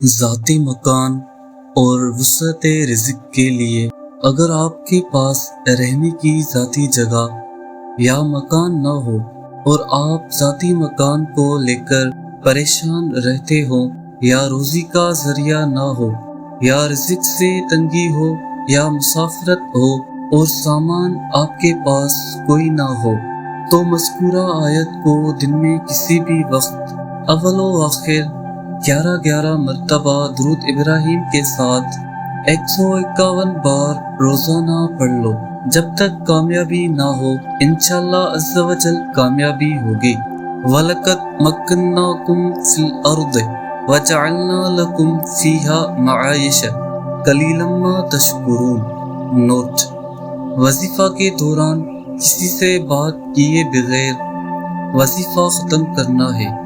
ذاتی مکان اور وسعت رزق کے لیے اگر آپ کے پاس رہنے کی ذاتی جگہ یا مکان نہ ہو اور آپ ذاتی مکان کو لے کر پریشان رہتے ہوں، یا روزی کا ذریعہ نہ ہو، یا رزق سے تنگی ہو، یا مسافرت ہو اور سامان آپ کے پاس کوئی نہ ہو، تو مذکورہ آیت کو دن میں کسی بھی وقت اول و آخر 11 مرتبہ درود ابراہیم کے ساتھ 151 بار روزانہ پڑھ لو جب تک کامیابی نہ ہو۔ انشاءاللہ عز و جل کامیابی ہوگی۔ وَلَقَدْ مَكَّنَّاكُمْ فِي الْأَرْضِ وَجَعَلْنَا لَكُمْ فِيهَا مَعَائِشَ قَلِيلًا مَا تَشْكُرُونَ۔ نوٹ: وظیفہ کے دوران کسی سے بات کیے بغیر وظیفہ ختم کرنا ہے۔